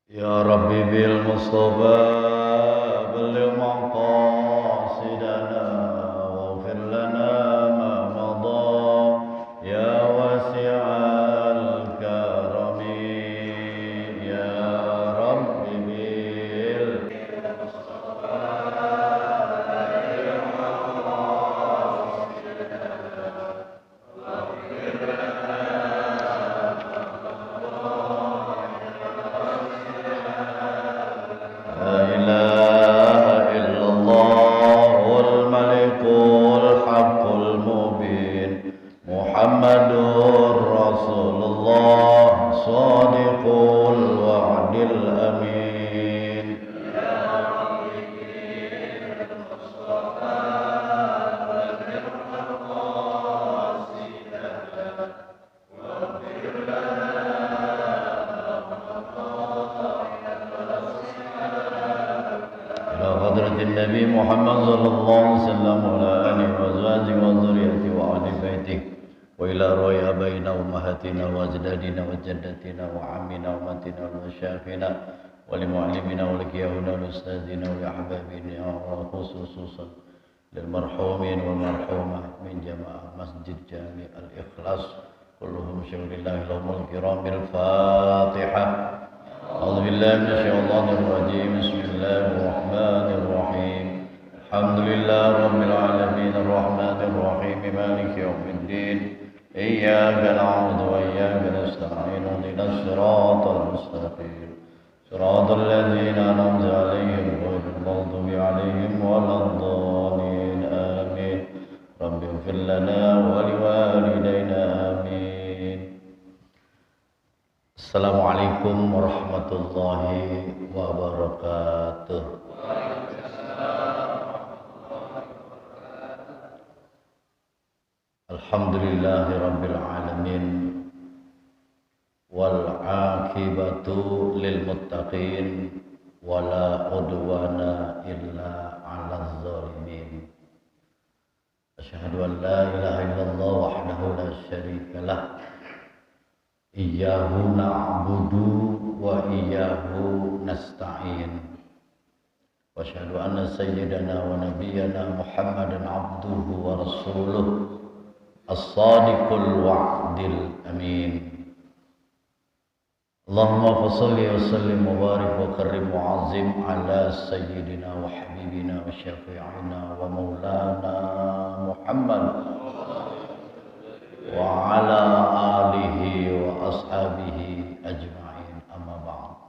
Ya Rabbi bil Mustafa balligh maqasidana waghfir lana ma madha ya wasi'al karami ya Rabbi bil La ilaha illallahul malikul haqqul mubin Muhammadur Rasulullah sadiqul wa'dil amin إلى حضرة النبي محمد صلى الله عليه وسلم وعلى آله وأزواجه وذريته وأهل بيته وإلى روح آبائنا وأمهاتنا وأجدادنا وجداتنا وعمنا وأمتنا ومشايخنا ولمعلمنا ولكياهنا ولأستاذنا ولأحبابنا وخصوصا للمرحومين والمرحومة من جماعة مسجد جامع الإخلاص كلهم شكر الله لهم الكرام بالفاتحة أعوذ بالله من الشيطان الرجيم بسم الله الرحمن الرحيم الحمد لله رب العالمين الرحمن الرحيم مالك يوم الدين إياك نعبد وإياك نستعين اهدنا الصراط المستقيم صراط الذين أنعمت عليهم غير المغضوب عليهم ولا الضالين آمين رب اغفر لنا ولوالدينا آمين Assalamualaikum warahmatullahi wabarakatuh. Alhamdulillahi rabbil alamin wal aqibatu lil muttaqin wala udwana illa 'alal zalimin. Asyhadu an la ilaha illallah wahdahu la syarika lah. Iyyahu na'budu wa iyyahu nasta'in wa asyhadu anna sayyidana wa nabiyyana Muhammadan abduhu wa rasuluh as-sadiqul wa'dil amin. Allahumma fassalli wa sallim wa barik wa karrim wa azim ala sayyidina wa habibina wa syafi'ina wa maulana Muhammad wa ala alihi wa ashabihi ajma'in amma ba'd.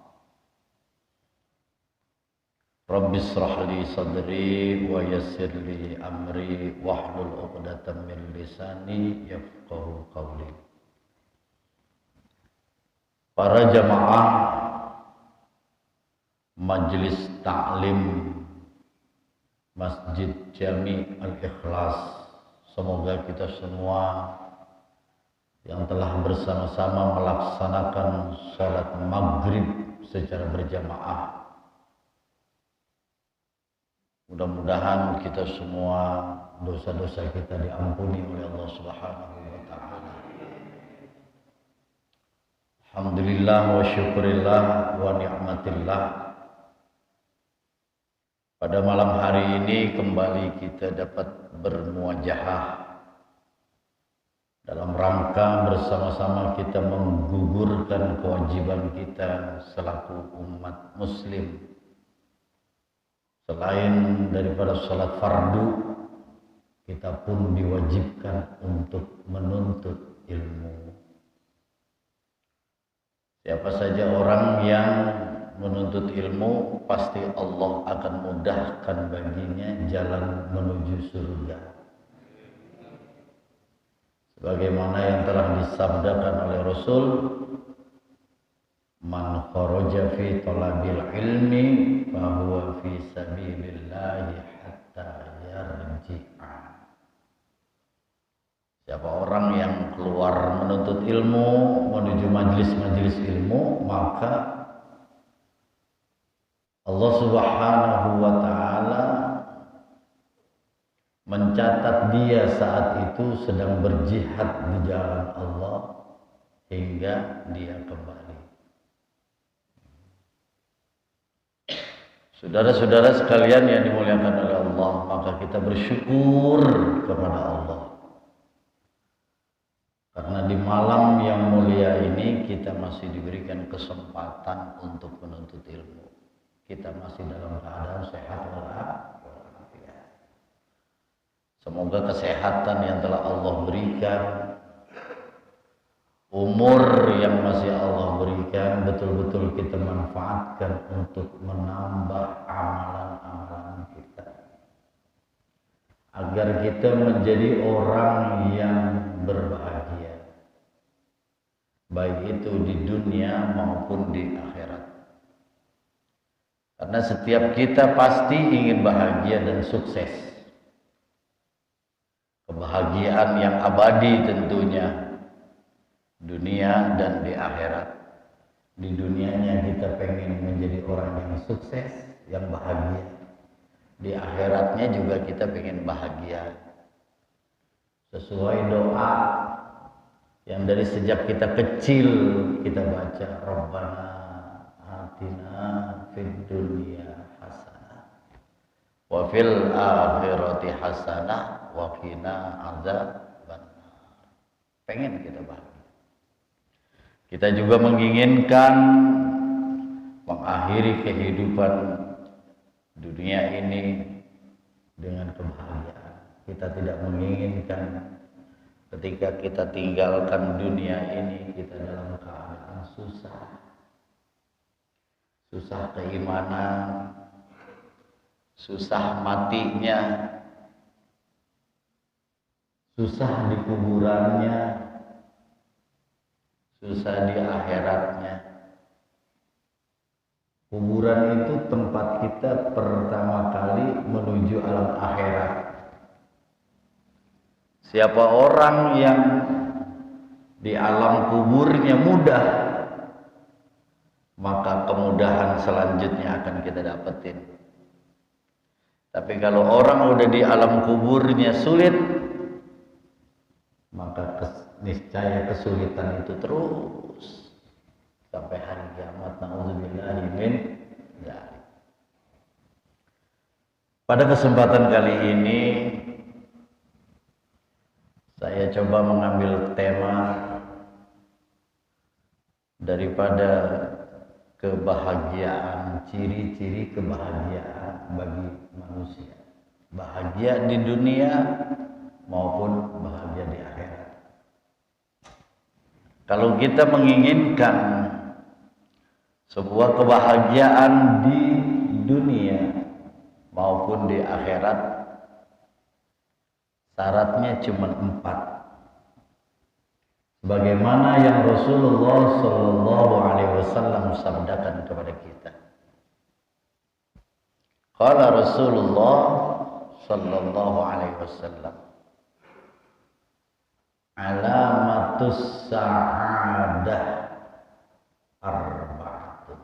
Rabbi israh li sadri wa yassir li amri wahlul 'uqdatam min lisani yafqahu qawli. Para jamaah Majelis Ta'lim Masjid Jami Al-Ikhlas, semoga kita semua yang telah bersama-sama melaksanakan sholat maghrib secara berjamaah, mudah-mudahan kita semua dosa-dosa kita diampuni oleh Allah Subhanahu wa ta'ala. Alhamdulillah wa syukurillah wa ni'matillah. Pada malam hari ini kembali kita dapat bermuajahah dalam rangka bersama-sama kita menggugurkan kewajiban kita selaku umat muslim. Selain daripada salat fardu, kita pun diwajibkan untuk menuntut ilmu. Siapa saja orang yang menuntut ilmu, pasti Allah akan mudahkan baginya jalan menuju surga. Sebagaimana yang telah disabdakan oleh Rasul, man kharaja fi talabil ilmi fahuwa fi sabilillahi hatta yarji'a. Siapa orang yang keluar menuntut ilmu, menuju majelis-majelis ilmu, maka Allah Subhanahu wa ta'ala mencatat dia saat itu sedang berjihad di jalan Allah hingga dia kembali. Saudara-saudara sekalian yang dimuliakan oleh Allah, maka kita bersyukur kepada Allah. Karena di malam yang mulia ini kita masih diberikan kesempatan untuk menuntut ilmu. Kita masih dalam keadaan sehat walafiat. Semoga kesehatan yang telah Allah berikan, umur yang masih Allah berikan, betul-betul kita manfaatkan untuk menambah amalan-amalan kita. Agar kita menjadi orang yang berbahagia, baik itu di dunia maupun di akhirat. Karena setiap kita pasti ingin bahagia dan sukses. Kebahagiaan yang abadi tentunya, dunia dan di akhirat. Di dunianya kita pengen menjadi orang yang sukses, yang bahagia. Di akhiratnya juga kita pengen bahagia. Sesuai doa yang dari sejak kita kecil kita baca, Rabbana atina fid dunya hasanah wa fil akhirati hasanah wa qina adzabannar. Pengen kita bahagia. Kita juga menginginkan mengakhiri kehidupan dunia ini dengan kebahagiaan. Kita tidak menginginkan ketika kita tinggalkan dunia ini kita dalam keadaan susah. Susah keimanan, susah matinya, susah di kuburannya, susah di akhiratnya. Kuburan itu tempat kita pertama kali menuju alam akhirat. Siapa orang yang di alam kuburnya mudah, maka kemudahan selanjutnya akan kita dapetin. Tapi kalau orang udah di alam kuburnya sulit, maka niscaya kesulitan itu terus sampai hari kiamat. Na'udzubillahi min dzalik. Pada kesempatan kali ini saya coba mengambil tema daripada kebahagiaan, ciri-ciri kebahagiaan bagi manusia, bahagia di dunia maupun bahagia di akhirat. Kalau kita menginginkan sebuah kebahagiaan di dunia maupun di akhirat, syaratnya cuma 4. Sebagaimana yang Rasulullah Sallallahu Alaihi Wasallam sabdakan kepada kita. Qala Rasulullah Sallallahu Alaihi Wasallam, alamatus sa'adah arba'atun.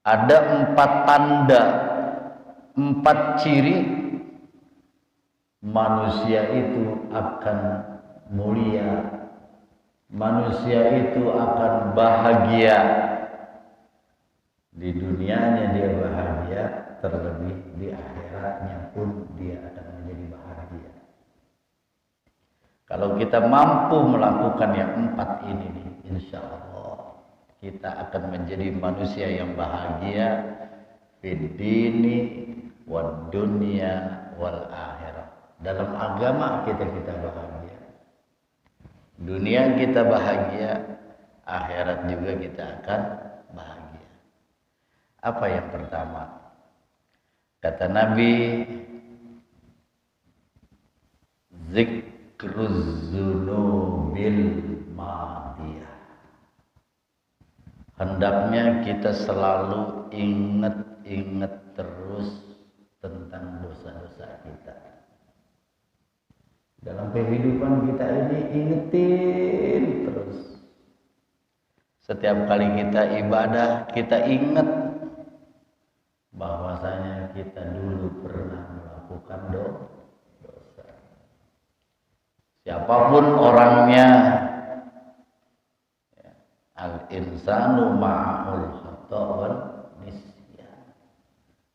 Ada 4 tanda, 4 ciri manusia itu akan mulia, manusia itu akan bahagia. Di dunianya dia bahagia, terlebih di akhiratnya pun dia akan menjadi bahagia. Kalau kita mampu melakukan yang 4 ini, insya Allah kita akan menjadi manusia yang bahagia fid dini wad dunya wal akhirah. Dalam agama kita bahagia, dunia kita bahagia, akhirat juga kita akan Apa yang pertama? Kata Nabi, zikruz dzunubil madiyah. Hendaknya kita selalu ingat-ingat terus tentang dosa-dosa kita. Dalam kehidupan kita ini ingetin terus. Setiap kali kita ibadah, kita ingat bahwasanya kita dulu pernah melakukan dosa. Siapapun orangnya, al-insanu ma'ul khata' wal nisyan.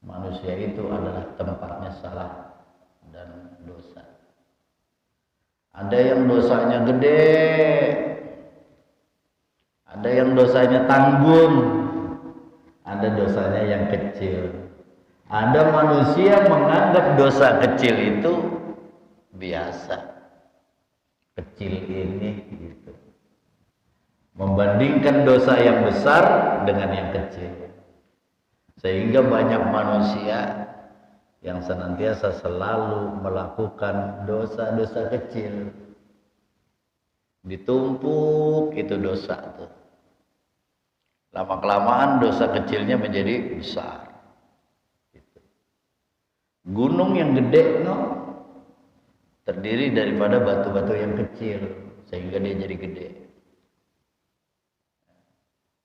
Manusia itu adalah tempatnya salah dan dosa. Ada yang dosanya gede, ada yang dosanya tanggung, ada dosanya yang kecil. Ada manusia menganggap dosa kecil itu biasa. Kecil ini gitu. Membandingkan dosa yang besar dengan yang kecil. Sehingga banyak manusia yang senantiasa selalu melakukan dosa-dosa kecil. Ditumpuk itu dosa tuh. Lama-kelamaan dosa kecilnya menjadi besar. Gitu. Gunung yang gede terdiri daripada batu-batu yang kecil sehingga dia jadi gede.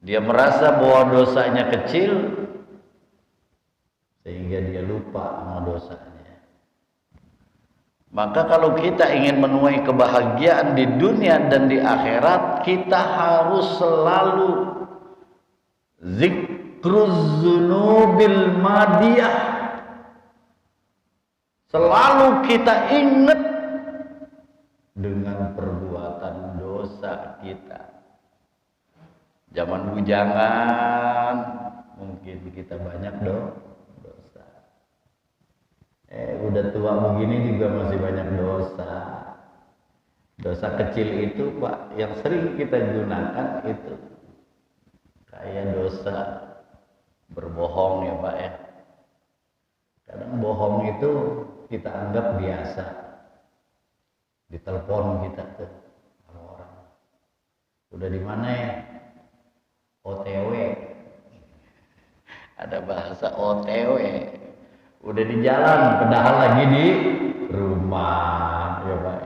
Dia merasa bahwa dosanya kecil sehingga dia lupa sama dosanya. Maka kalau kita ingin menuai kebahagiaan di dunia dan di akhirat, kita harus selalu zikruz dzunubil madiyah. Selalu kita ingat dengan perbuatan dosa kita. Zaman bujangan mungkin kita banyak dosa. Udah tua begini juga masih banyak dosa. Dosa kecil itu Pak, yang sering kita gunakan itu kayak dosa berbohong ya Pak ya. Kadang bohong itu kita anggap biasa. Ditelepon kita tuh sama orang. Udah di mana ya? OTW. Ada bahasa OTW. Udah di jalan, padahal lagi di rumah, ya Pak.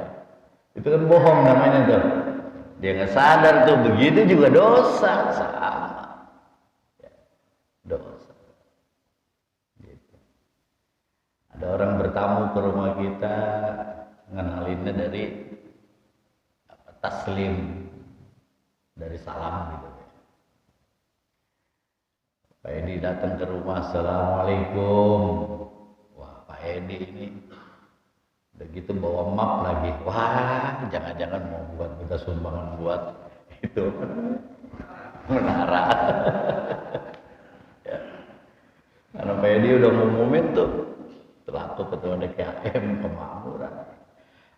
Itu kan bohong namanya tuh. Dia nggak sadar tuh, begitu juga dosa sama. Ya, dosa. Gitu. Ada orang bertamu ke rumah kita, ngenalinnya dari taslim, dari salam gitu. Pak Edi datang ke rumah, assalamualaikum. Wah, Pak Edi ini udah gitu bawa map lagi. Wah, jangan-jangan mau buat kita sumbangan buat itu menara. Ya. Karena Pak Edi udah ngumumin tuh selaku ketua DKM Kemakmuran.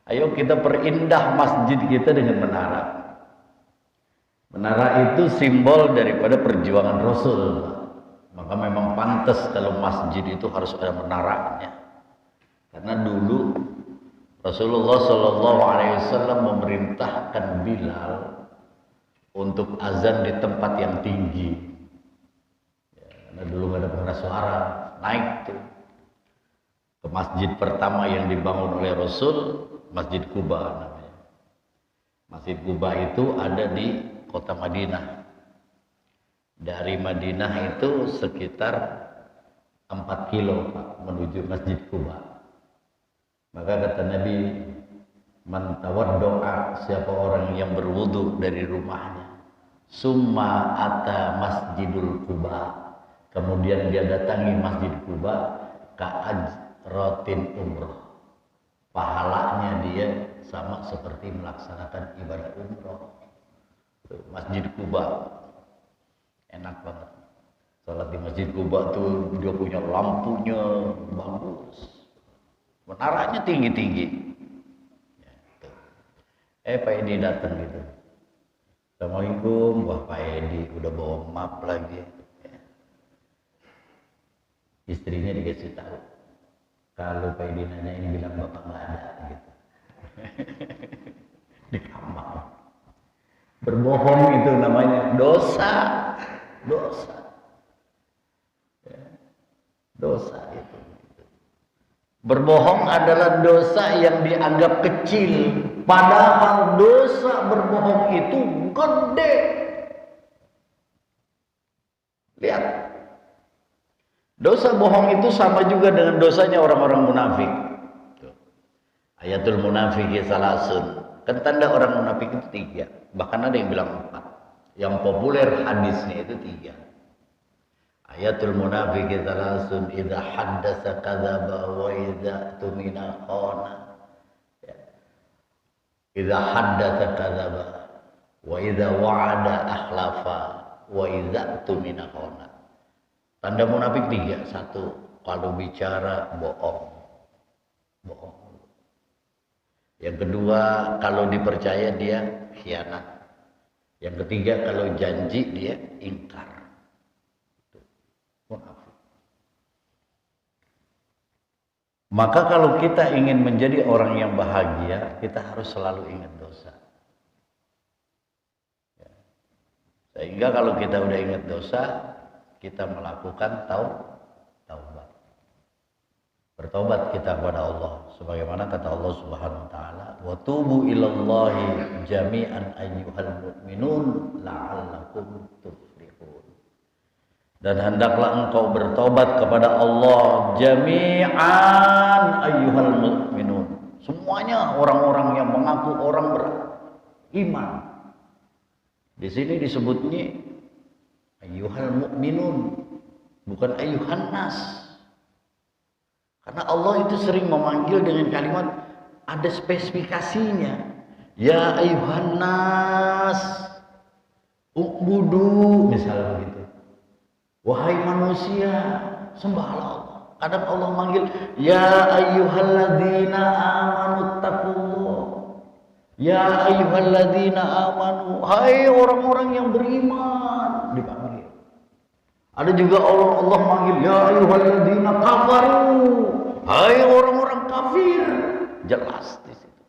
Ayo kita perindah masjid kita dengan menara. Menara itu simbol daripada perjuangan Rasul. Maka memang pantas kalau masjid itu harus ada menaranya. Karena dulu Rasulullah SAW memerintahkan Bilal untuk azan di tempat yang tinggi. Ya, karena dulu nggak ada pengeras suara, naik tuh ke masjid pertama yang dibangun oleh Rasul, Masjid Quba namanya. Masjid Quba itu ada di kota Madinah. Dari Madinah itu sekitar 4 kilo Pak, menuju Masjid Quba. Maka kata Nabi, man tawaddo'a, siapa orang yang berwudu dari rumahnya, summa ata Masjidul Quba, kemudian dia datangi Masjid Quba, ka'ajratin umroh, pahalanya dia sama seperti melaksanakan ibadah umroh. Masjid Quba enak banget. Salat di Masjid Quba tuh dia punya lampunya bagus, menaranya tinggi-tinggi. Pak Edi datang gitu. Assalamualaikum. Wah, Pak Edi udah bawa map lagi. Istrinya dikasih tahu. Kalau Pak Edi nanyain bilang bapak nggak ada gitu. Di kamar. Berbohong itu namanya dosa. Dosa. Ya. Dosa itu. Berbohong adalah dosa yang dianggap kecil. Padahal dosa berbohong itu gede. Lihat. Dosa bohong itu sama juga dengan dosanya orang-orang munafik. Ayatul munafiki salasun. Kan tanda orang munafik itu 3. Bahkan ada yang bilang 4. Yang populer hadisnya itu 3. Ayatul munafiki salasun. Idza haddasa kadzaba wa idza tumina khana. Idza haddasa kadzaba wa idza wa'ada akhlafa wa idza tumina khana. Tanda munafik 3. 1, kalau bicara bohong. Bohong. Yang kedua, kalau dipercaya dia khianat. Yang ketiga, kalau janji dia ingkar. Itu munafik. Maka kalau kita ingin menjadi orang yang bahagia, kita harus selalu ingat dosa. Sehingga kalau kita udah ingat dosa, kita melakukan taubat. Bertobat kita kepada Allah sebagaimana kata Allah Subhanahu wa taala, "Wa tubu ilallahi jami'an ayyuhal mu'minun la'allakum tuflihun." Dan hendaklah engkau bertobat kepada Allah jami'an ayyuhal mu'minun. Semuanya orang-orang yang mengaku orang beriman. Di sini disebutnya ayyuhal mu'minun, bukan ayyuhan nas. Karena Allah itu sering memanggil dengan kalimat ada spesifikasinya. Ya ayyuhan nas u'budu, misalnya begitu. Wahai manusia, sembahlah Allah. Kadang Allah manggil ya ayyuhalladzina amanu taqullah. Ya ayyuhalladzina amanu, hai orang-orang yang beriman, dipanggil. Ada juga Allah manggil ya ayyuhalladzina kafaru, hai orang-orang kafir. Jelas di situ.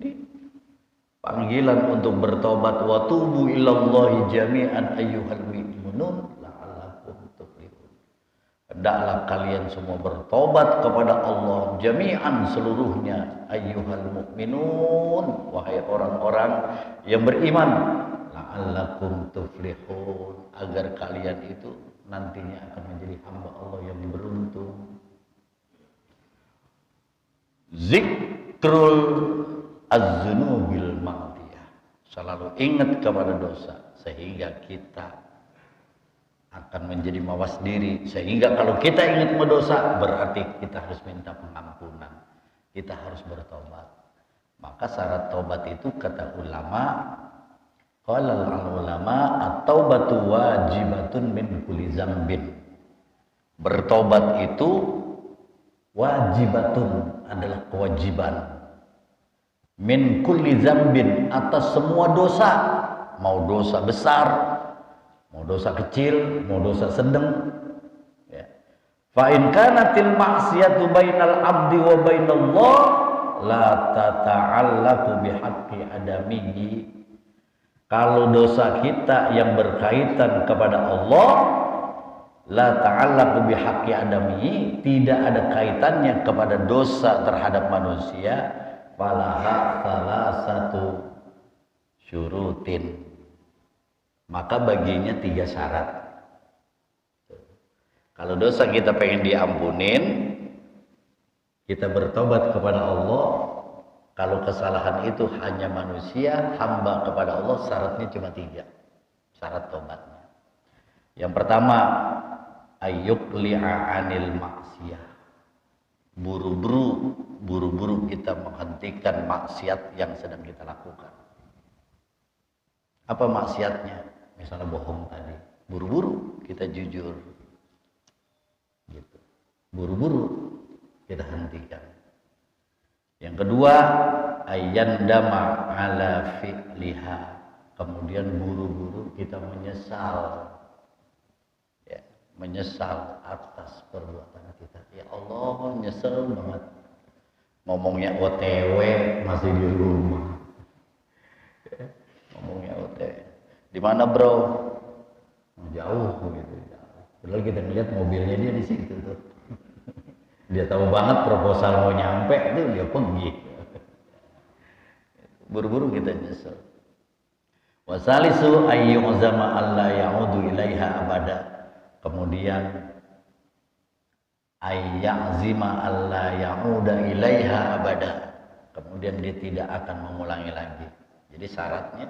Ini panggilan untuk bertobat, wa tubu ilallahi jami'an ayyuhal mu'minun la'allakum tuflihun. Hendaklah kalian semua bertobat kepada Allah jami'an seluruhnya ayyuhal mu'minun, wahai orang-orang yang beriman, la'allakum tuflihun, agar kalian itu nantinya akan menjadi hamba Allah yang beruntung. Zikrul az-zunubil ma'diyah, selalu ingat kepada dosa sehingga kita akan menjadi mawas diri. Sehingga kalau kita ingat mendosa, berarti kita harus minta pengampunan, kita harus bertobat. Maka syarat tobat itu kata ulama, qala al-ulama at-taubatu wajibatun min kulli dzambin. Bertobat itu wajibatun, adalah kewajiban, min kulli dzambin, atas semua dosa, mau dosa besar, mau dosa kecil, mau dosa sedang. Ya. Fa in kanatil ma'siyatu bainal abdi wa bainallah la tata'allaqu bihaqqi adamihi. Kalau dosa kita yang berkaitan kepada Allah, la ta'allaqu bihaqqi adamihi, tidak ada kaitannya kepada dosa terhadap manusia, falaha salasatu syurutin, maka baginya 3 syarat. Kalau dosa kita pengen diampunin, kita bertobat kepada Allah. Kalau kesalahan itu hanya manusia, hamba kepada Allah, syaratnya cuma 3 syarat tobatnya. Yang pertama, ayyuqli'a 'anil maksiyah, buru-buru kita menghentikan maksiat yang sedang kita lakukan. Apa maksiatnya? Misalnya bohong tadi, buru-buru kita jujur, gitu. Buru-buru kita hentikan. Yang kedua, ayyandama 'ala fi'liha, kemudian buru-buru kita menyesal. Ya, menyesal atas perbuatan kita. Ya Allah, nyesel banget. Ngomongnya OTW masih di rumah. Ngomongnya OTW. Di mana bro? Jauh gitu. Padahal kita ngeliat mobilnya dia di situ tuh. Dia tahu banget proposal mau nyampe tuh dia pergi. Buru-buru kita nyesel. Wasalisu ayyuzama alla ya'udu ilaiha abada. Kemudian ayyazima alla ya'uda ilaiha abada. Kemudian dia tidak akan mengulangi lagi. Jadi syaratnya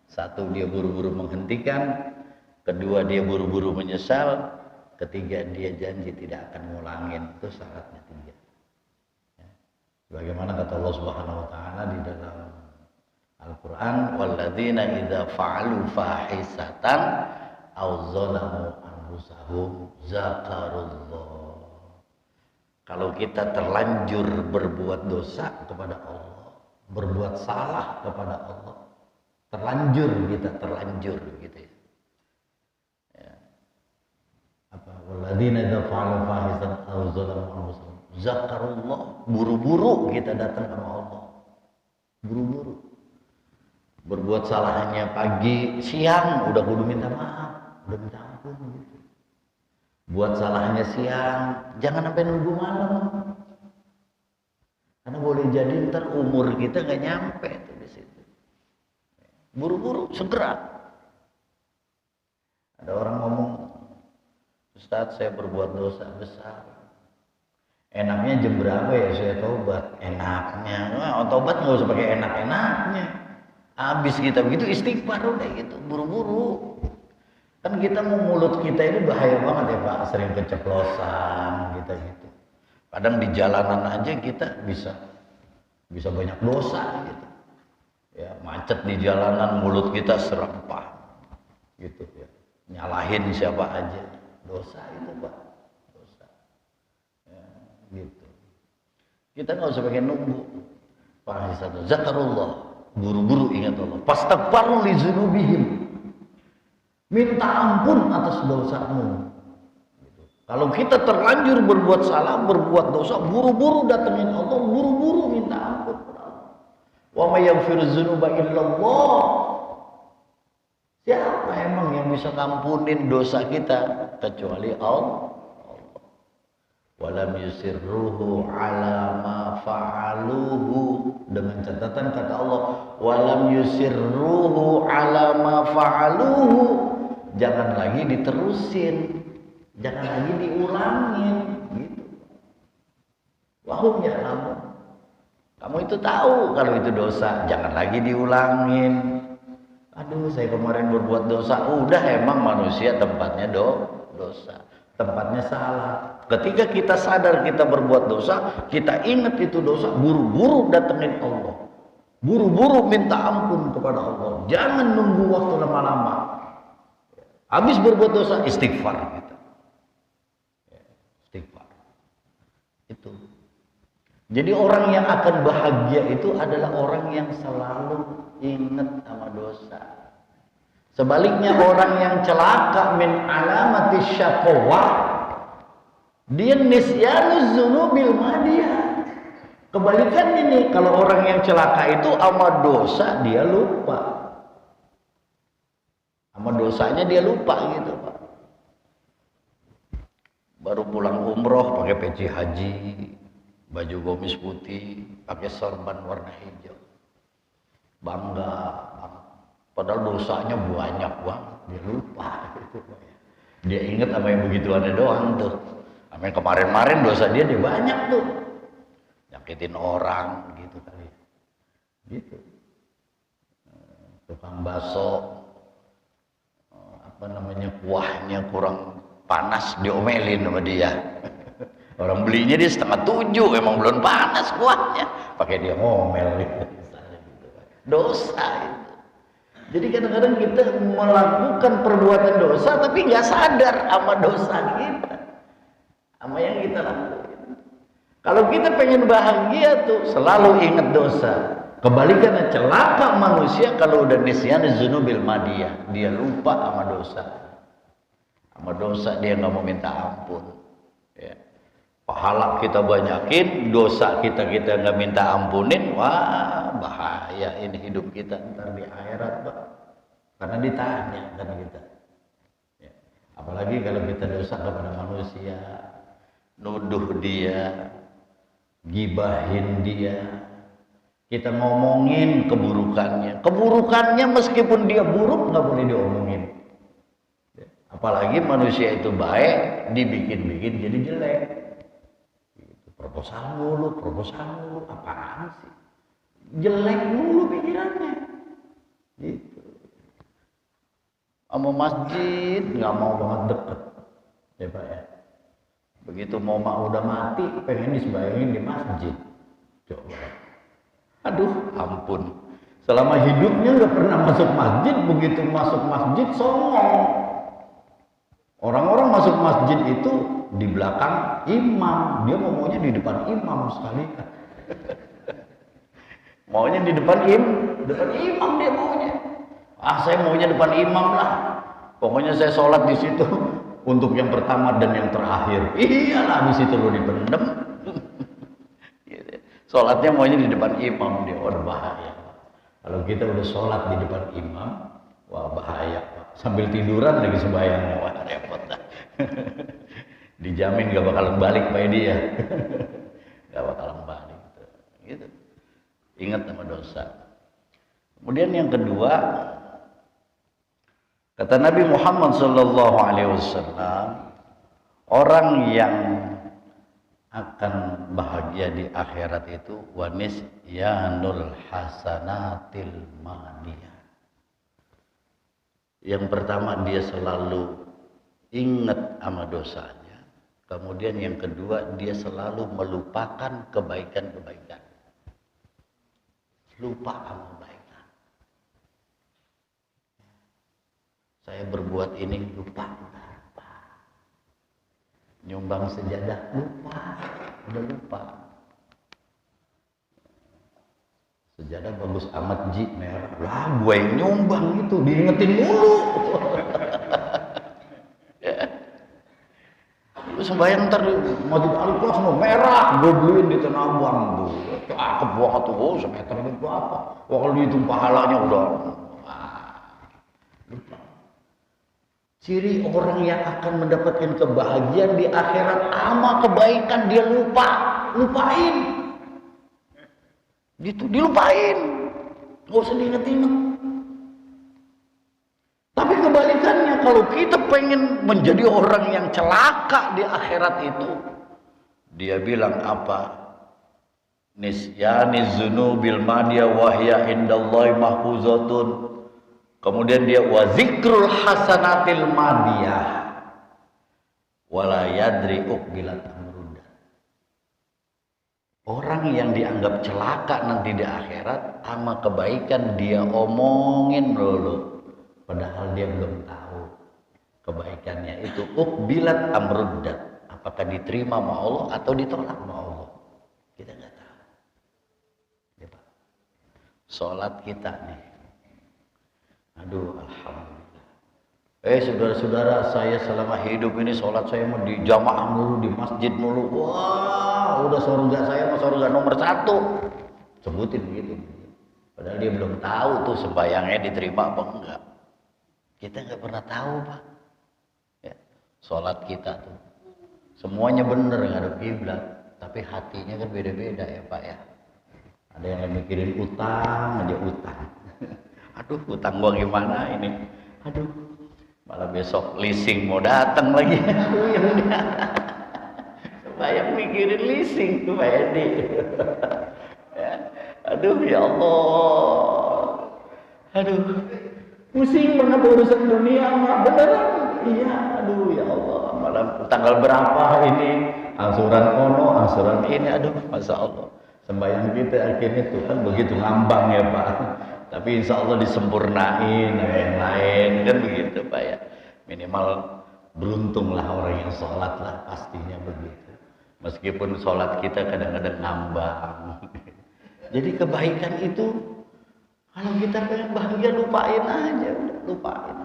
satu, dia buru-buru menghentikan, kedua dia buru-buru menyesal, ketiga dia janji tidak akan ngulangin. Itu syaratnya tiga. Ya. Bagaimana kata Allah Subhanahu wa taala di dalam Al-Quran, walladzina idza fa'alu fahisatan aw zalamu anfusahum zakarullah. Kalau kita terlanjur berbuat dosa kepada Allah, berbuat salah kepada Allah, terlanjur gitu ya. Ya. Apa? Walladzina idza fa'alu fahisatan aw zalamu anfusahum zakarullah. Buru-buru kita datang sama Allah. Buru-buru. Berbuat salahnya pagi, siang udah kudu minta maaf, udah minta ampun gitu. Buat salahnya siang, jangan sampai nunggu malam. Karena boleh jadi ntar umur kita nggak nyampe tuh di situ. Buru-buru, segera. Ada orang ngomong, Ustadz saya berbuat dosa besar. Enaknya jam berapa ya saya tobat? Enaknya, tobat nggak usah pakai enak-enaknya. Habis kita begitu istighfar udah gitu, buru-buru. Kan kita mau mulut kita ini bahaya banget ya Pak, sering keceplosan gitu. Kadang di jalanan aja kita bisa banyak dosa gitu. Ya, macet di jalanan mulut kita serempah gitu ya. Nyalahin siapa aja, dosa itu Pak, dosa. Ya, gitu. Kita nggak usah pakai nunggu. Pak satu zakarullah. Buru-buru ingat Allah. Fastaghfiru li dzunubihim. Minta ampun atas dosamu. Gitu. Kalau kita terlanjur berbuat salah, berbuat dosa, buru-buru datengin Allah, buru-buru minta ampun kepada Allah. Wa may yaghfiru dzunuba illallah. Siapa emang yang bisa ngampunin dosa kita kecuali Allah? Walam yusirruhu ala ma fa'aluhu, dengan catatan kata Allah walam yusirruhu ala ma fa'aluhu, jangan lagi diterusin, jangan lagi diulangin gitu. Wahum ya'lamun, kamu itu tahu kalau itu dosa, jangan lagi diulangin. Aduh saya kemarin berbuat dosa, udah emang manusia tempatnya dosa, tempatnya salah. Ketika kita sadar kita berbuat dosa, kita ingat itu dosa, buru-buru datengin Allah, buru-buru minta ampun kepada Allah. Jangan nunggu waktu lama-lama. Habis berbuat dosa, istighfar kita. Istighfar. Itu. Jadi orang yang akan bahagia itu adalah orang yang selalu ingat sama dosa. Sebaliknya orang yang celaka min alamati syaqawah, dia nisyanuz dzunubil madiyah. Kebalikan ini, kalau orang yang celaka itu sama dosa dia lupa. Sama dosanya dia lupa gitu Pak. Baru pulang umroh pakai peci haji, baju gamis putih, pakai sorban warna hijau. Bangga. Padahal dosanya banyak banget, dia lupa gitu Pak. Dia ingat sama yang begituannya doang tuh. Sama yang kemarin-kemarin dosa dia banyak tuh. Nyakitin orang gitu kali. Gitu. Tukang bakso, kuahnya kurang panas diomelin sama dia. Orang belinya dia 6:30, emang belum panas kuahnya, pakai dia ngomel gitu. Dosa itu. Jadi kadang-kadang kita melakukan perbuatan dosa tapi nggak sadar sama dosa kita, sama yang kita lakukan. Kalau kita pengen bahagia tuh selalu ingat dosa. Kebalikannya celaka manusia kalau udah nisyan dzunubil madiyah, dia lupa sama dosa. sama dosa dia nggak mau minta ampun. Ya. Pahala kita banyakin, dosa kita nggak minta ampunin, wah bahaya ini hidup kita ntar di akhirat, Pak. Karena ditanya kan kita. Ya. Apalagi kalau kita dosa kepada manusia, nuduh dia, gibahin dia, kita ngomongin keburukannya meskipun dia buruk nggak boleh diomongin. Ya. Apalagi manusia itu baik, dibikin-bikin jadi jelek. Proposal mulu, apaan sih? Jelek mulu pikirannya. Gitu. Sama masjid nggak mau banget deket, ya Pak ya. Begitu mau udah mati, pengen disembayangin di masjid. Coba. Aduh, ampun. Selama hidupnya nggak pernah masuk masjid, begitu masuk masjid songong. Orang-orang masuk masjid itu di belakang imam, dia maunya di depan imam sekali. Maunya di depan imam dia maunya. Saya maunya depan imam lah. Pokoknya saya sholat di situ untuk yang pertama dan yang terakhir. Iyalah, di situ lo dipendem. Sholatnya maunya di depan imam, dia bahaya. Kalau kita udah sholat di depan imam, wah bahaya. Sambil tiduran lagi sembahyangnya, wah repot dah. Dijamin gak bakalan balik Pak dia. Gak bakalan balik gitu. Ingat sama dosa. Kemudian yang kedua, kata Nabi Muhammad SAW, orang yang akan bahagia di akhirat itu wanis yanul hasanatil madiyah. Yang pertama, dia selalu ingat sama dosanya. Kemudian yang kedua, dia selalu melupakan kebaikan-kebaikan. Lupa sama kebaikan. Saya berbuat ini, lupa. Nyumbang sejadah, udah lupa. Sejadah bagus amat ji, merah. Lah, gue yang nyumbang itu, diingetin mulu. Lu sembahyang ntar maju balik kelas mau merah, gue beliin di Tanah Abang tuh. Cakep banget tuh, semeter itu apa? Wah, kalau dihitung pahalanya udah. Lupa. Ciri orang yang akan mendapatkan kebahagiaan di akhirat sama kebaikan dia lupain. Gitu, dilupain. Gak usah diinget-inget. Tapi kebalikannya, kalau kita pengen menjadi orang yang celaka di akhirat itu, dia bilang apa? Nisyani zunubil madya wahya indallahi mahfuzatun. Kemudian dia wa zikrul hasanatil madiyah wala yadri uqbilat amruda. Orang yang dianggap celaka nanti di akhirat sama kebaikan dia omongin dulu. Padahal dia belum tahu kebaikannya itu uqbilat amruddat, apakah diterima sama Allah atau ditolak sama Allah, kita nggak tahu. Ya, Pak. Sholat kita nih, aduh alhamdulillah. Saudara-saudara, saya selama hidup ini sholat saya mau di jamaah mulu, di masjid mulu. Wah, udah surga saya mau surga nomor 1. Sebutin begitu. Padahal dia belum tahu tuh sembahyangnya diterima apa enggak. Kita nggak pernah tahu, Pak. Ya, sholat kita tuh semuanya bener ngadep kiblat, tapi hatinya kan beda-beda ya Pak ya. Ada yang mikirin utang aja utang. Aduh, utang gua gimana ini? Aduh, malah besok leasing mau datang lagi. Aduh, ya udah. Banyak mikirin leasing tuh Pak Edi. Ya. Aduh, ya Allah. Aduh. Pusing banget urusan dunia mah beneran. Iya, aduh ya Allah, malam tanggal berapa ini? Angsuran ono, angsuran ini, aduh, masya Allah. Sembahyang kita akhirnya Tuhan begitu ngambang ya Pak. Tapi insya Allah disempurnain yang lain kan begitu Pak ya. Minimal beruntunglah orang yang sholat lah, pastinya begitu. Meskipun sholat kita kadang-kadang ngambang. Jadi kebaikan itu kalau kita pengen bahagia lupain aja, udah lupain.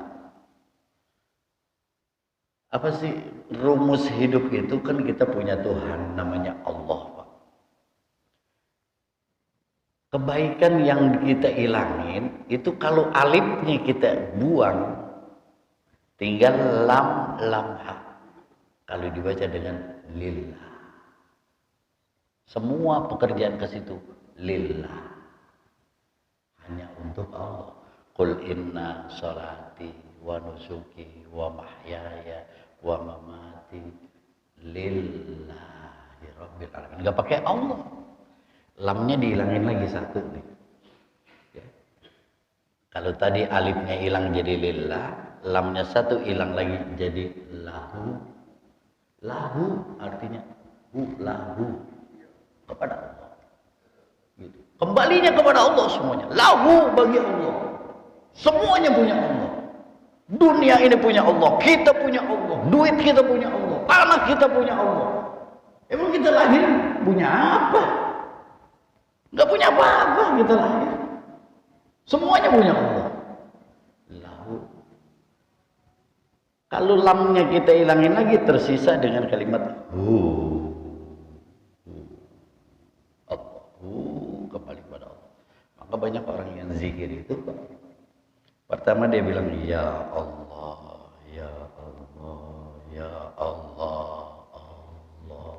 Apa sih rumus hidup itu? Kan kita punya Tuhan namanya Allah, Pak. Kebaikan yang kita ilangin itu kalau alifnya kita buang, tinggal lam ha. Kalau dibaca dengan lillah. Semua pekerjaan ke situ lillah. Hanya untuk Allah. Qul inna sholati wa nusuki wa mahyaya wa mamati lillahi rabbil alamin. Enggak pakai Allah. Lamnya dihilangin lagi satu nih. Ya. Kalau tadi alifnya hilang jadi lillah, lamnya satu hilang lagi jadi lahu. Lahu artinya lahu kepada Allah. Gitu. Kembalinya kepada Allah semuanya. Lahu bagi Allah. Semuanya punya Allah. Dunia ini punya Allah, kita punya Allah, duit kita punya Allah, tanah kita punya Allah. Emang kita lahir punya apa? Enggak punya apa-apa kita lahir. Semuanya punya Allah. Lahu. Kalau lamnya kita hilangin lagi, tersisa dengan kalimat hu. Kembali kepada Allah. Maka banyak orang yang zikir itu, pertama dia bilang ya Allah, ya Allah, ya Allah, Allah,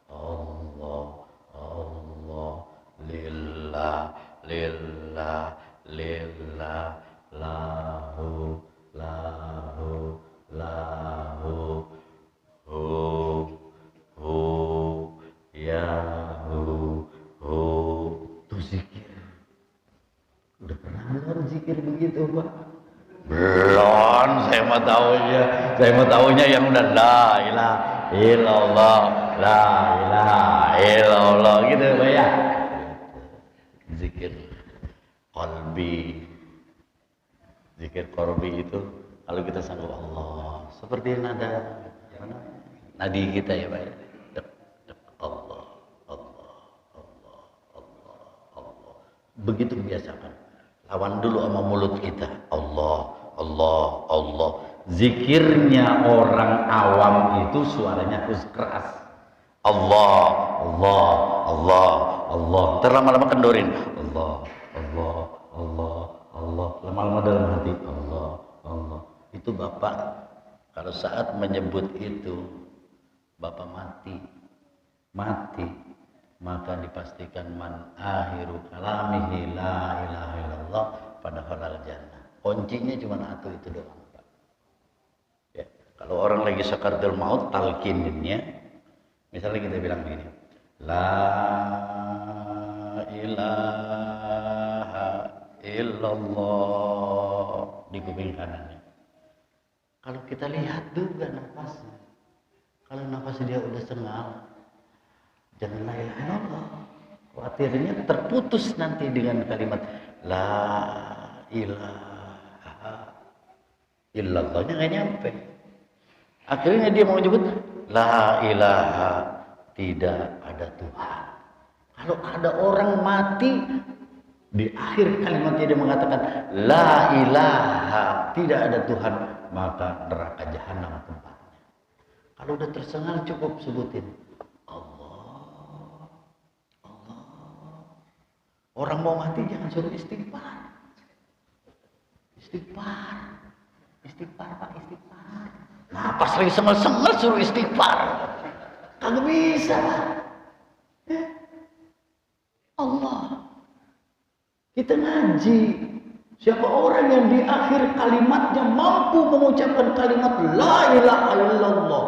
Allah, Allah, lillah, lillah, lillah, lahu, lahu, lahu, hu, ya tuh zikir. Udah pernah dengar zikir begitu, Pak? Belum, saya mau tahunya yang udah la ilaha illallah, la ilaha illallah gitu, Pak ya. Zikir qalbi. Zikir qalbi itu kalau kita sanggup Allah, seperti nada nadi kita ya, Pak ya. Allah, Allah, Allah, Allah, Allah. Begitu biasakan. Lawan dulu sama mulut kita. Allah, Allah, Allah. Zikirnya orang awam itu suaranya harus keras. Allah, Allah, Allah, Allah. Ntar lama-lama kendorin. Allah, Allah, Allah, Allah. Lama-lama dalam hati. Allah, Allah. Itu Bapak kalau saat menyebut itu Bapak mati. Maka dipastikan man akhiru kalamihi la ilaha illallah pada halal jannah. Kuncinya cuma satu itu doang, Pak. Ya, kalau orang lagi sakaratul maut talqininnya, misalnya kita bilang begini, la ilaha illallah di kuping kanannya. Kalau kita lihat juga nafasnya, kalau nafasnya dia udah sengal, jangan la ilaha illallah. Khawatirnya terputus nanti dengan kalimat la ilaha illallahnya nggak nyampe. Akhirnya dia mau nyebut la ilaha, tidak ada Tuhan. Kalau ada orang mati di akhir kalimatnya dia mengatakan la ilaha, tidak ada Tuhan, maka neraka jahanam tempatnya. Kalau udah tersengal cukup sebutin orang mau mati jangan suruh istighfar. Istighfar Pak, istighfar. Nah pas lagi sengel-sengel suruh istighfar, kagak bisa Pak. Allah, kita ngaji. Siapa orang yang di akhir kalimatnya mampu mengucapkan kalimat la ilaha illallah,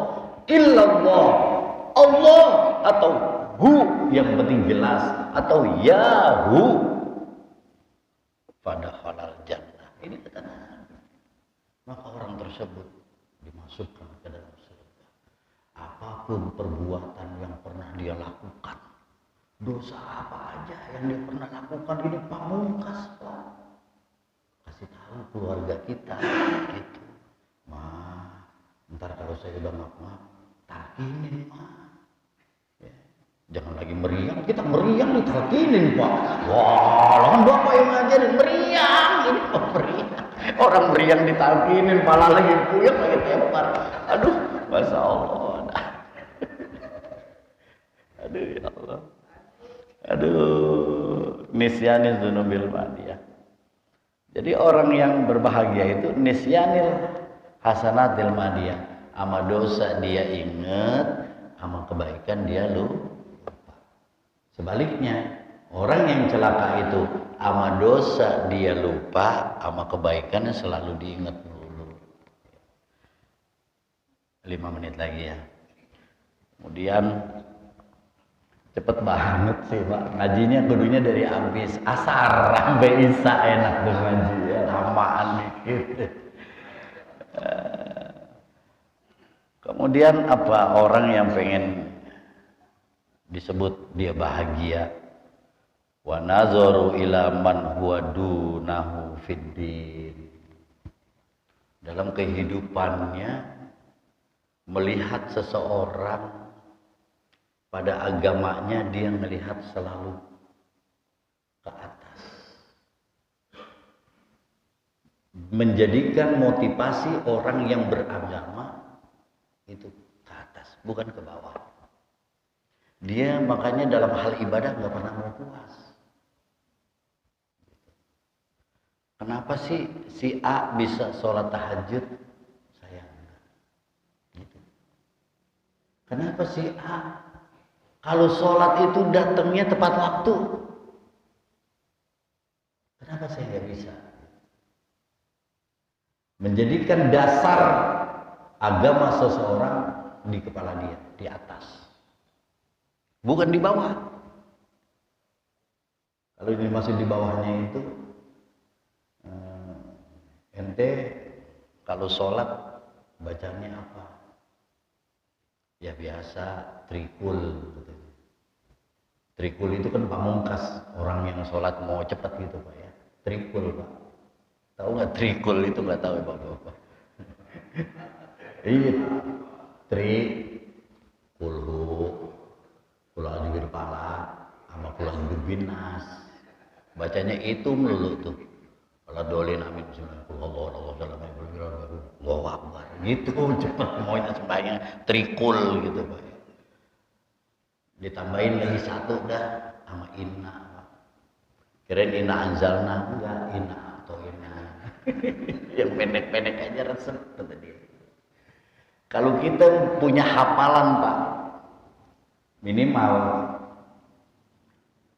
Allah atau hu yang penting jelas, atau yahu pada halal jannah, ini kata Nabi, maka orang tersebut dimasukkan ke dalam surga. Apapun perbuatan yang pernah dia lakukan, dosa apa aja yang dia pernah lakukan, ini pamungkas Pak. Kasih tahu keluarga kita gitu, Ma, ntar kalau saya udah maaf takinin Ma. Jangan lagi meriang, kita meriang ditalkinin Pak. Wah, kan Bapak yang ngajarin meriang, ini kok meriang. Orang meriang ditalkinin, malah lagi puyeng lagi tepar. Aduh, Masya Allah. Aduh ya Allah. Aduh, nisyanis dzunubil madiyah. Jadi orang yang berbahagia itu nisyanil hasanatil madiyah. Ama dosa dia ingat, ama kebaikan dia lupa. Sebaliknya, orang yang celaka itu ama dosa dia lupa, ama kebaikannya selalu diingat dulu. 5 menit lagi ya. Kemudian cepet banget sih Pak, ngajinya kudunya dari habis asar sampai isya enak tuh ngaji ya, lamaan gitu. Kemudian apa orang yang pengen disebut dia bahagia, wa nazaru ila man huwa dunahu fiddin, dalam kehidupannya melihat seseorang pada agamanya dia melihat selalu ke atas, menjadikan motivasi orang yang beragama itu ke atas, bukan ke bawah. Dia makanya dalam hal ibadah nggak pernah mau puas. Kenapa sih si A bisa sholat tahajud, saya enggak? Gitu. Kenapa si A kalau sholat itu datangnya tepat waktu, kenapa saya nggak bisa? Menjadikan dasar agama seseorang di kepala dia, di atas, bukan di bawah. Kalau ini masih di bawahnya itu, ente kalau sholat bacanya apa? Ya biasa trikul. Trikul itu kan pamungkas orang yang sholat mau cepat gitu Pak ya. Trikul Pak. Tahu nggak trikul itu? Nggak tahu ya Bapak. Iya. Kulhu ajibir pala sama kulhu binas. Bacanya itu melulu tuh. Kalau dolin amin Allah Akbar. Gitu cepat maunya sembahyang trikul gitu Pak. Ditambahin lagi satu dah sama inna. Kirain inna anzalna, enggak inna atau inna. Yang pendek-pendek aja resep kata dia. Kalau kita punya hafalan Pak,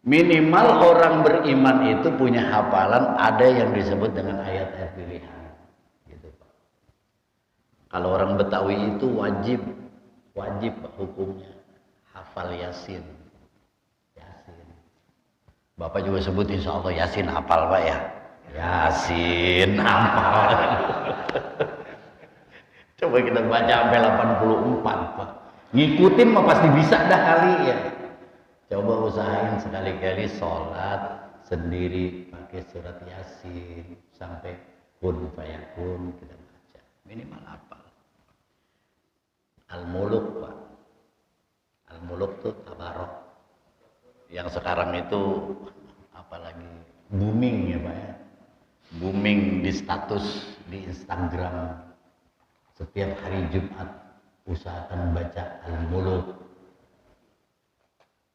minimal orang beriman itu punya hafalan ada yang disebut dengan ayat-ayat pilihan gitu Pak. Kalau orang Betawi itu wajib Pak hukumnya hafal Yasin. Bapak juga sebut insya Allah Yasin hafal Pak ya. Yasin hafal. Coba kita baca sampai 84 Pak. Ngikutin mah pasti bisa dah kali ya. Coba usahain sekali-kali sholat sendiri pakai surat Yasin sampai kun fayakun kita baca. Minimal hafal. Al-Muluk Pak. Al-Muluk tuh tabarok. Yang sekarang itu apalagi booming ya Pak ya. Booming di status di Instagram. Setiap hari Jumat usahakan baca Al-Muluk.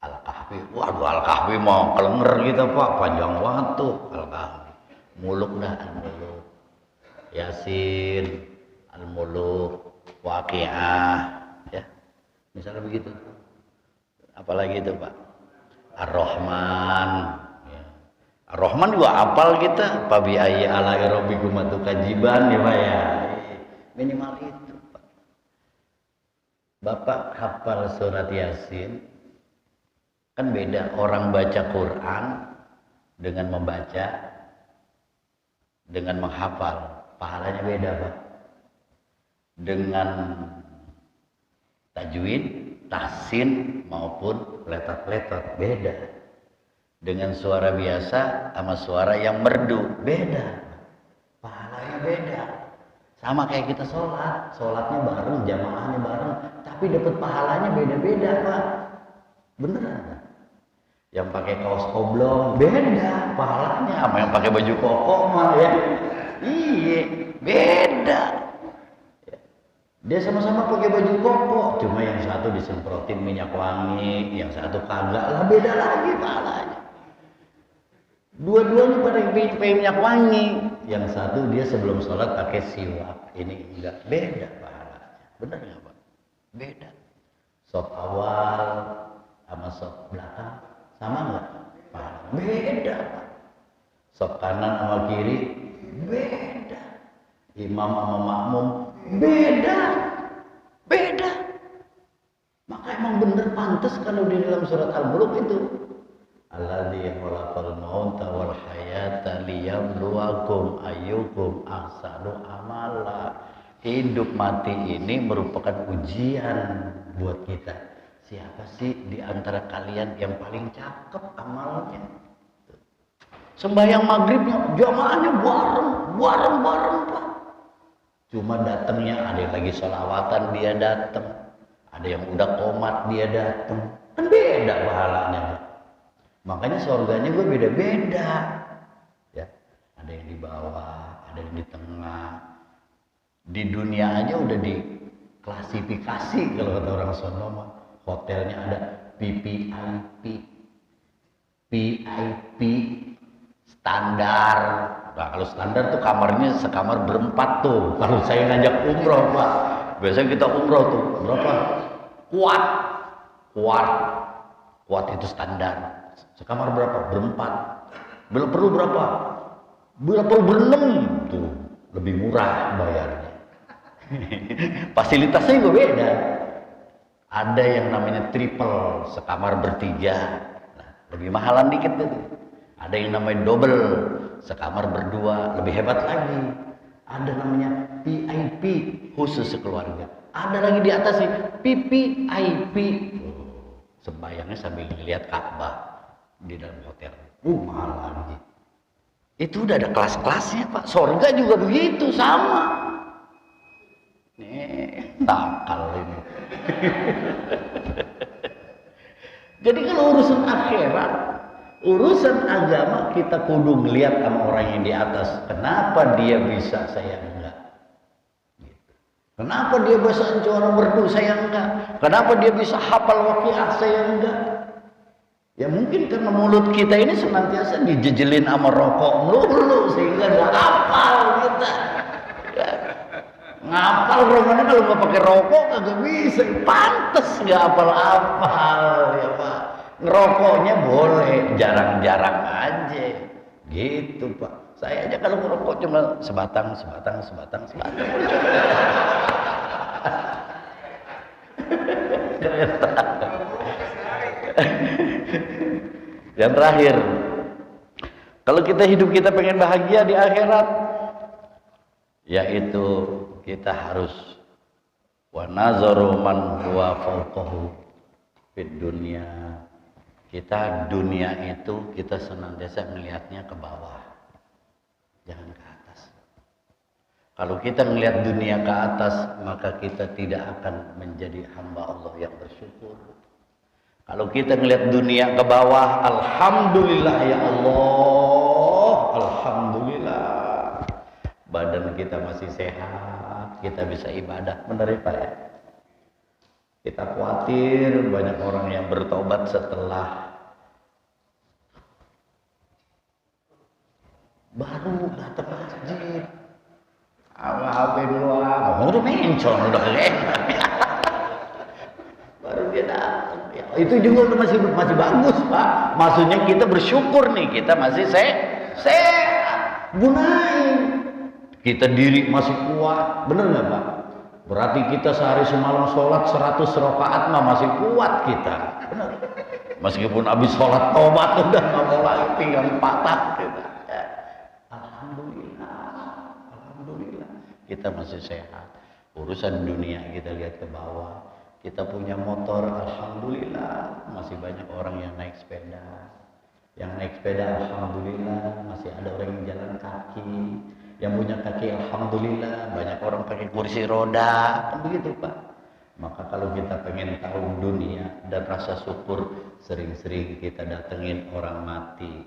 Al-Kahfi. Waduh Al-Kahfi mau kelenger gitu Pak, panjang banget tuh Al-Kahfi. Muluk dah Al-Muluk. Yasin, Al-Muluk, Waqiah ya. Misalnya begitu. Apalagi itu Pak? Ar-Rahman ya. Ar-Rahman juga apal kita. Fabi ayyi alai rabbikum tukadziban ya Pak ya. Minimal itu Pak. Bapak hafal surat Yasin kan beda orang baca Quran dengan membaca dengan menghafal, pahalanya beda Pak. Dengan tajwid, tahsin maupun letot-letot beda. Dengan suara biasa sama suara yang merdu beda. Pahalanya beda. Sama kayak kita sholatnya bareng, jamaahnya bareng, tapi dapat pahalanya beda-beda Pak. Beneran. Yang pakai kaos oblong beda pahalanya sama yang pakai baju koko mah ya. Iya, beda. Dia sama-sama pakai baju koko, cuma yang satu disemprotin minyak wangi, yang satu kagak lah, beda lagi pahalanya. Dua-duanya pada pakai minyak wangi, yang satu dia sebelum sholat pakai siwak, ini enggak, beda pahalanya. Benar nggak Pak? Beda. Sop awal sama sop belakang sama nggak? Pahalanya beda Pak. Sop kanan sama kiri beda. Imam sama makmum beda. Maka emang bener pantas kalau di dalam surat Al-Mulk itu alladzi khalaqal mauta wal hayata liyabluwakum ayyukum ahsanu amala. Hidup mati ini merupakan ujian buat kita. Siapa sih di antara kalian yang paling cakep amalnya? Sembahyang maghribnya jamaahnya bareng Pak. Cuma datangnya ada yang lagi sholawatan dia datang, ada yang udah komat dia datang, kan beda pahalanya. Makanya surganya gue beda-beda, ya. Ada yang di bawah, ada yang di tengah. Di dunia aja udah diklasifikasi kalau kata orang sono mah. Hotelnya ada VIP, standar. Nah, kalau standar tuh kamarnya sekamar berempat tuh. Kalau saya ngajak umroh Pak, biasanya kita umroh tuh berapa? Kuat itu standar. Sekamar berapa? Berempat. Bila perlu berapa? Bila perlu berenam tuh, lebih murah bayarnya. Fasilitasnya juga beda. Ada yang namanya triple, sekamar bertiga. Nah, lebih mahalan dikit tuh. Ada yang namanya double, sekamar berdua, lebih hebat lagi. Ada namanya VIP, khusus sekeluarga. Ada lagi di atas sih PPIP. Sembayangnya sambil lihat Ka'bah di dalam hotel. Mahal lagi. Itu udah ada kelas-kelasnya Pak. Surga juga begitu, sama. Nih, takal ini. Jadi kalau urusan akhirat, urusan agama kita kudu ngeliat sama orang yang di atas. Kenapa dia bisa, saya enggak? Gitu. Kenapa dia bisa orang merdu, saya enggak? Kenapa dia bisa hafal waqiah, saya enggak? Ya mungkin karena mulut kita ini senantiasa dijejelin sama rokok melulu sehingga enggak hafal kita. Ya. Ngapal romannya kalau nggak pakai rokok kagak bisa, pantes nggak hafal ya Pak. Ngerokoknya boleh, jarang-jarang aja, gitu Pak. Saya aja kalau ngerokok cuma sebatang. Yang terakhir, kalau hidup kita pengen bahagia di akhirat, yaitu kita harus wa nazaru man huwa fawqahu fid dunya. Kita dunia itu kita senantiasa melihatnya ke bawah, jangan ke atas. Kalau kita melihat dunia ke atas, maka kita tidak akan menjadi hamba Allah yang bersyukur. Kalau kita melihat dunia ke bawah, alhamdulillah ya Allah, alhamdulillah. Badan kita masih sehat, kita bisa ibadah, benar ya Pak ya? Kita khawatir banyak orang yang bertobat setelah baru datang masjid. Alhamdulillah, udah mencong, udah enak. Baru dia datang. Ya, itu juga udah masih bagus Pak. Maksudnya kita bersyukur nih, kita masih sehat, gunain. Kita diri masih kuat, bener nggak Pak? Berarti kita sehari semalam sholat 100 rakaat mah masih kuat kita, bener. Meskipun habis sholat tobat udah nggak mau lagi, tinggal patah kita. Alhamdulillah, kita masih sehat. Urusan dunia kita lihat ke bawah, kita punya motor, alhamdulillah. Masih banyak orang yang naik sepeda. Yang naik sepeda, alhamdulillah, masih ada orang yang jalan kaki. Yang punya kaki, alhamdulillah, banyak orang pakai kursi roda, kan begitu Pak. Maka kalau kita pengen tahu dunia dan rasa syukur, sering-sering kita datengin orang mati,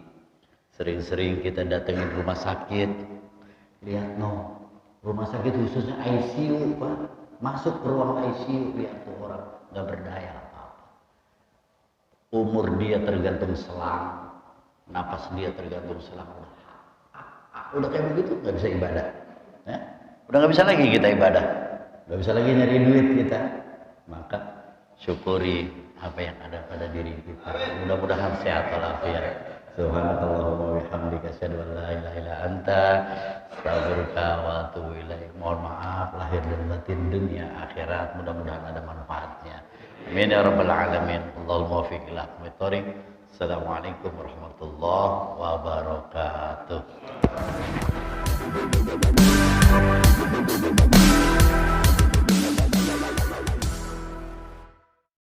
sering-sering kita datengin rumah sakit. Lihat rumah sakit khususnya ICU Pak, Masuk ke ruang ICU, lihat tuh orang nggak berdaya apa-apa. Umur dia tergantung selang, napas dia tergantung selang. Udah kayak begitu nggak bisa ibadah. Ya? Udah nggak bisa lagi kita ibadah, nggak bisa lagi nyari duit kita. Maka syukuri apa yang ada pada diri kita. Mudah-mudahan sehat walafiat. Subhanakallahumma wa bihamdika asyhadu an la ilaha illa anta astaghfiruka wa atubu ilaik. Mohon maaf lahir dan batin dunia akhirat, mudah-mudahan ada manfaatnya. Amin ya rabbal alamin. Allahumma waffiq ila aqwamit thoriq. Assalamualaikum warahmatullahi wabarakatuh.